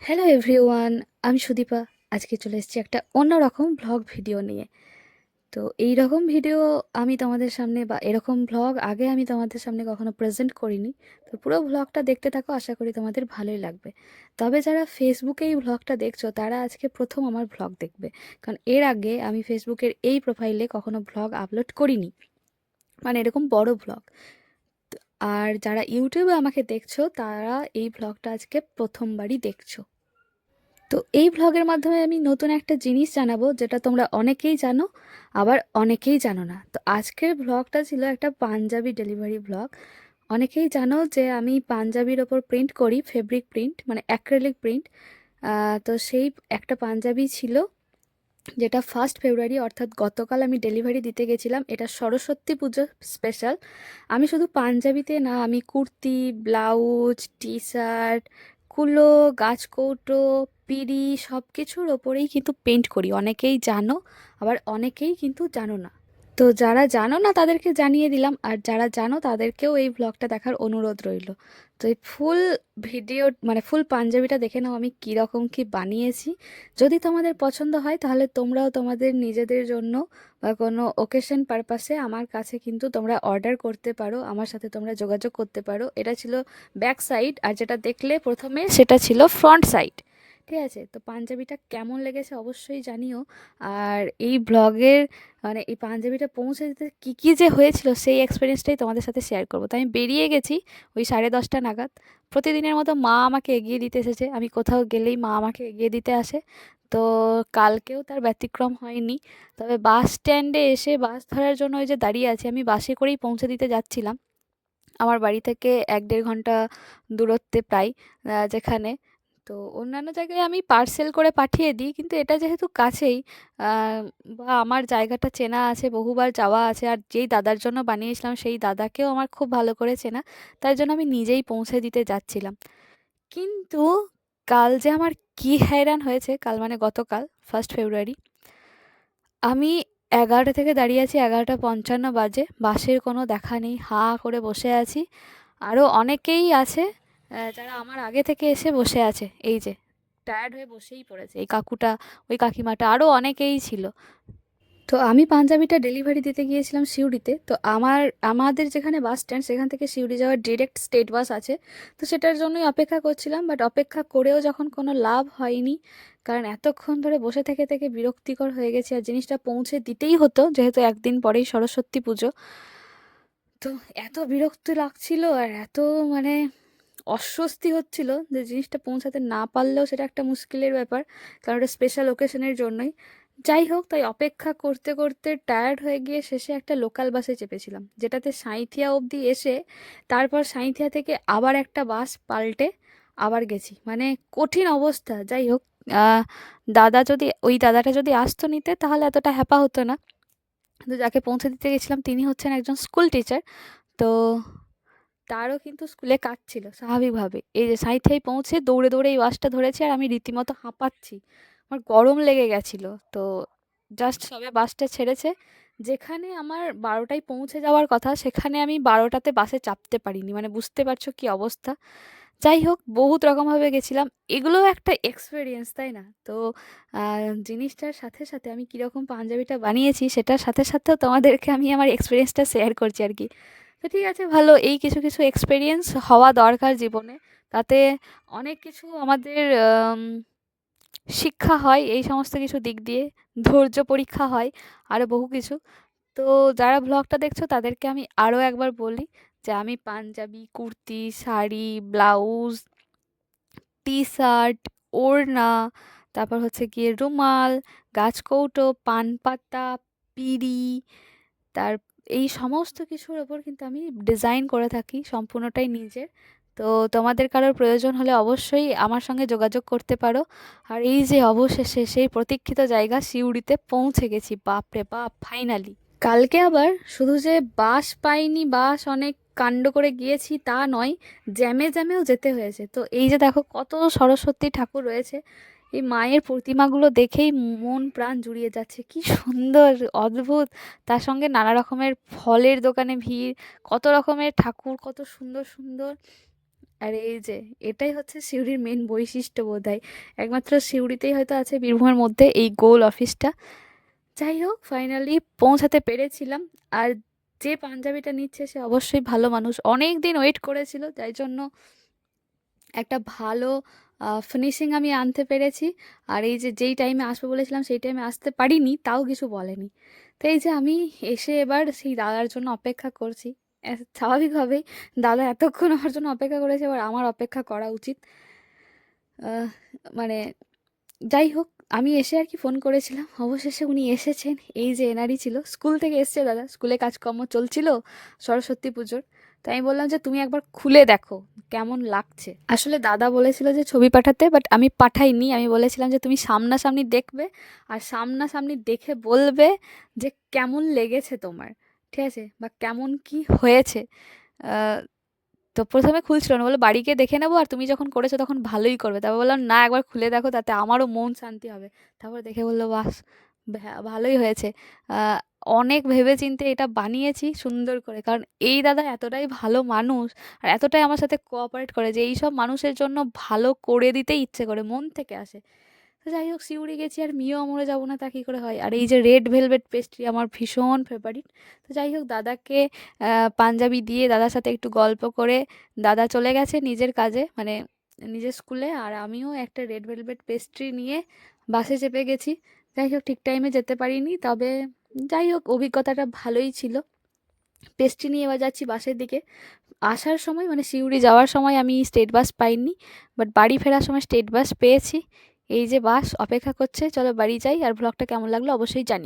Hello everyone, আমি সুদীপা। আজকে চলে এসেছি একটা অন্যরকম ভ্লগ ভিডিও নিয়ে। তো এই রকম ভিডিও আমি তোমাদের সামনে বা এরকম ভ্লগ আগে আমি তোমাদের সামনে কখনো প্রেজেন্ট করিনি। তো পুরো ভ্লগটা দেখতে থাকো, আশা করি তোমাদের ভালোই লাগবে। তবে যারা ফেসবুকে এই ভ্লগটা দেখছো তারা আজকে প্রথম আমার ভ্লগ দেখবে, কারণ এর আগে আমি ফেসবুকের এই প্রোফাইলে কখনো ভ্লগ আপলোড করিনি, মানে এরকম বড় ভ্লগ। আর যারা ইউটিউবে আমাকে দেখছো তারা এই ভ্লগটা আজকে প্রথমবারই দেখছো। তো এই ভ্লগের মাধ্যমে আমি নতুন একটা জিনিস জানাবো, যেটা তোমরা অনেকেই জানো, আবার অনেকেই জানো না। তো আজকের ভ্লগটা ছিল একটা পাঞ্জাবি ডেলিভারি ভ্লগ। অনেকেই জানো যে আমি পাঞ্জাবির ওপর প্রিন্ট করি, ফেব্রিক প্রিন্ট মানে অ্যাক্রেলিক প্রিন্ট। তো সেই একটা পাঞ্জাবি ছিল, যেটা 1 ফেব্রুয়ারি অর্থাৎ গতকাল আমি ডেলিভারি দিতে গেছিলাম। এটা সরস্বতী পুজো স্পেশাল। আমি শুধু পাঞ্জাবিতে না, আমি কুর্তি, ব্লাউজ, টি শার্ট, কুলো, গাছকৌটো, পিড়ি সব কিছুর ওপরেই কিন্তু পেন্ট করি। অনেকেই জানো, আবার অনেকেই কিন্তু জানো না। তো যারা জানো না তাদেরকে জানিয়ে দিলাম, আর যারা জানো তাদেরকেও এই ভ্লগটা দেখার অনুরোধ রইল। তো এই ফুল ভিডিও মানে ফুল পাঞ্জাবিটা দেখে নাও আমি কীরকম কি বানিয়েছি। যদি তোমাদের পছন্দ হয় তাহলে তোমরাও তোমাদের নিজেদের জন্য বা কোনো ওকেশন পারপাসে আমার কাছে কিন্তু তোমরা অর্ডার করতে পারো, আমার সাথে তোমরা যোগাযোগ করতে পারো। এটা ছিল ব্যাক সাইড, আর যেটা দেখলে প্রথমে সেটা ছিল ফ্রন্ট সাইড। ঠিক আছে, তো পাঞ্জাবিটা কেমন লেগেছে অবশ্যই জানিও। আর এই ব্লগের মানে এই পাঞ্জাবিটা পৌঁছে দিতে কী কী যে হয়েছিল সেই এক্সপিরিয়েন্সটাই তোমাদের সাথে শেয়ার করবো। তো আমি বেরিয়ে গেছি ওই 10:30 নাগাদ। প্রতিদিনের মতো মা আমাকে এগিয়ে দিতে এসেছে, আমি কোথাও গেলেই মা আমাকে এগিয়ে দিতে আসে। তো কালকেও তার ব্যতিক্রম হয়নি। তবে বাস স্ট্যান্ডে এসে বাস ধরার জন্য ওই যে দাঁড়িয়ে আছি, আমি বাসে করেই পৌঁছে দিতে যাচ্ছিলাম আমার বাড়ি থেকে 1-1.5 ঘন্টা দূরত্বে প্রায়, যেখানে। তো অন্যান্য জায়গায় আমি পার্সেল করে পাঠিয়ে দিই, কিন্তু এটা যেহেতু কাছেই, বা আমার জায়গাটা চেনা আছে, বহুবার যাওয়া আছে, আর যেই দাদার জন্য বানিয়েছিলাম সেই দাদাকেও আমার খুব ভালো করে চেনা, তাই জন্য আমি নিজেই পৌঁছে দিতে যাচ্ছিলাম। কিন্তু কাল যে আমার কি হয়রান হয়েছে, কাল মানে গতকাল 1 ফেব্রুয়ারি, আমি 11টা থেকে দাঁড়িয়ে আছি, 11টা 55 বাজে, বাসের কোনো দেখা নেই, হাঁ করে বসে আছি। আরও অনেকেই আছে যারা আমার আগে থেকে এসে বসে আছে, এই যে টায়ার্ড হয়ে বসেই পড়েছে, এই কাকুটা, ওই কাকিমাটা, আরও অনেকেই ছিল। তো আমি পাঞ্জাবিটা ডেলিভারি দিতে গিয়েছিলাম সিউড়িতে। তো আমাদের যেখানে বাস স্ট্যান্ড সেখান থেকে সিউড়ি যাওয়ার ডিরেক্ট স্টেট বাস আছে। তো সেটার জন্যই অপেক্ষা করছিলাম, বাট অপেক্ষা করেও যখন কোনো লাভ হয়নি, কারণ এতক্ষণ ধরে বসে থেকে থেকে বিরক্তিকর হয়ে গেছে, আর জিনিসটা পৌঁছে দিতেই হতো যেহেতু একদিন পরেই সরস্বতী পুজো। তো এত বিরক্তি লাগছিল আর এত মানে অস্বস্তি হচ্ছিল যে জিনিসটা পৌঁছাতে না পারলেও সেটা একটা মুশকিলের ব্যাপার, কারণ ওটা স্পেশাল ওকেশনের জন্যই। যাই হোক, তাই অপেক্ষা করতে করতে টায়ার্ড হয়ে গিয়ে শেষে একটা লোকাল বাসে চেপেছিলাম, যেটাতে সাঁইথিয়া অবধি এসে তারপর সাঁইথিয়া থেকে আবার একটা বাস পাল্টে আবার গেছি, মানে কঠিন অবস্থা। যাই হোক, আহ, ওই দাদাটা যদি আসতো নিতে তাহলে এতটা হ্যাপা হতো না। কিন্তু যাকে পৌঁছে দিতে গেছিলাম তিনি হচ্ছেন একজন স্কুল টিচার। তো তারও কিন্তু স্কুলে কাজ ছিল স্বাভাবিকভাবে। এই যে সাঁইথিয়ায় পৌঁছে দৌড়ে দৌড়ে এই বাসটা ধরেছি, আর আমি রীতিমতো হাঁপাচ্ছি, আমার গরম লেগে গেছিলো। তো জাস্ট সবে বাসটা ছেড়েছে, যেখানে আমার 12টায় পৌঁছে যাওয়ার কথা সেখানে আমি 12টাতে বাসে চাপতে পারিনি, মানে বুঝতে পারছো কি অবস্থা। যাই হোক, বহুত রকমভাবে গেছিলাম, এগুলোও একটা এক্সপিরিয়েন্স, তাই না? তো জিনিসটার সাথে সাথে আমি কীরকম পাঞ্জাবিটা বানিয়েছি সেটার সাথে সাথেও তোমাদেরকে আমি আমার এক্সপিরিয়েন্সটা শেয়ার করছি আর কি। তো ঠিক আছে, ভালো, এই কিছু কিছু এক্সপিরিয়েন্স হওয়া দরকার জীবনে। তাতে অনেক কিছু আমাদের শিক্ষা হয়, এই সমস্ত কিছু দিক দিয়ে ধৈর্য পরীক্ষা হয়, আরও বহু কিছু। তো যারা ভ্লগটা দেখছো তাদেরকে আমি আরও একবার বলি যে আমি panjabi, kurti, sari, blouse, T shirt, ওড়না, তারপর হচ্ছে গিয়ে রুমাল, গাছকৌটো, পান পাতা, পিঁড়ি, তার এই সমস্ত কিছুর ওপর কিন্তু আমি ডিজাইন করে থাকি সম্পূর্ণটাই নিজের। তো তোমাদের কারোর প্রয়োজন হলে অবশ্যই আমার সঙ্গে যোগাযোগ করতে পারো। আর এই যে অবশেষে সেই প্রতীক্ষিত জায়গা সিউড়িতে পৌঁছে গেছি, বাপরে বাপ, ফাইনালি। কালকে আবার শুধু যে বাস পাইনি, বাস অনেক কাণ্ড করে গিয়েছি তা নয়, জ্যামে জ্যামেও যেতে হয়েছে। তো এই যে দেখো কত সরস্বতী ঠাকুর রয়েছে, এই মায়ের প্রতিমাগুলো দেখেই মন প্রাণ জুড়িয়ে যাচ্ছে, কি সুন্দর, অদ্ভুত। তার সঙ্গে নানা রকমের ফলের দোকানে ভিড়, কত রকমের ঠাকুর, কত সুন্দর সুন্দর। আর এই যে এটাই হচ্ছে সিউড়ির মেন বৈশিষ্ট্য বোধহয়, একমাত্র সিউড়িতেই হয়তো আছে বীরভূমের মধ্যে এই গোল অফিসটা। যাই হোক ফাইনালি পৌঁছাতে পেরেছিলাম। আর যে পাঞ্জাবিটা নিচ্ছে সে অবশ্যই ভালো মানুষ, অনেক দিন ওয়েট করেছিল, তাই জন্য একটা ভালো ফিনিশিং আমি আনতে পেরেছি। আর এই যে যেই টাইমে আসবো বলেছিলাম সেই টাইমে আসতে পারিনি, তাও কিছু বলেনি। তো এই যে আমি এসে এবার সেই দাদার জন্য অপেক্ষা করছি। স্বাভাবিকভাবেই দাদা এতক্ষণ আমার জন্য অপেক্ষা করেছে, এবার আমার অপেক্ষা করা উচিত। আহ, মানে যাই হোক, আমি এসে আর কি ফোন করেছিলাম, অবশেষে উনি এসেছেন। এই যে এনারই ছিল, স্কুল থেকে এসছে দাদা, স্কুলে কাজকর্ম চলছিল সরস্বতী পুজোর। তাই আমি বললাম যে তুমি একবার খুলে দেখো কেমন লাগছে। আসলে দাদা বলেছিল যে ছবি পাঠাতে, বাট আমি পাঠাইনি। আমি বলেছিলাম যে তুমি সামনাসামনি দেখবে, আর সামনাসামনি দেখে বলবে যে কেমন লেগেছে তোমার, ঠিক আছে, বা কেমন কি হয়েছে। তো প্রথমে খুলছিল না, বললো বাড়ি গিয়ে দেখে নেবো, আর তুমি যখন করেছো তখন ভালোই করবে। তারপর বললাম না, একবার খুলে দেখো, তাতে আমারও মন শান্তি হবে। তারপর দেখে বললো বাস, ভালোই হয়েছে। আহ, অনেক ভেবেচিন্তে এটা বানিয়েছি সুন্দর করে, কারণ এই দাদা এতটাই ভালো মানুষ আর এতটাই আমার সাথে কোঅপারেট করে যে এইসব মানুষের জন্য ভালো করে দিতে ইচ্ছে করে, মন থেকে আসে। তো যাই হোক, সিউড়ি গেছি আর মিও মরে যাবো না, তা কী করে হয়। আর এই যে রেড ভেলভেট পেস্ট্রি আমার ভীষণ ফেভারিট। তো যাই হোক, দাদাকে পাঞ্জাবি দিয়ে দাদার সাথে একটু গল্প করে দাদা চলে গেছে নিজের কাজে, মানে নিজের স্কুলে। আর আমিও একটা রেড ভেলভেট পেস্ট্রি নিয়ে বাসে চেপে গেছি। যাই হোক, ঠিক টাইমে যেতে পারিনি, তবে যাই হোক অভিজ্ঞতাটা ভালোই ছিল। পেস্ট্রি নিয়ে এবার যাচ্ছি বাসের দিকে। আসার সময় মানে সিউড়ি যাওয়ার সময় আমি স্টেট বাস পাইনি, বাট বাড়ি ফেরার সময় স্টেট বাস পেয়েছি। এই যে বাস অপেক্ষা করছে, চলো বাড়ি যাই। আর ব্লগটা কেমন লাগলো অবশ্যই জানি।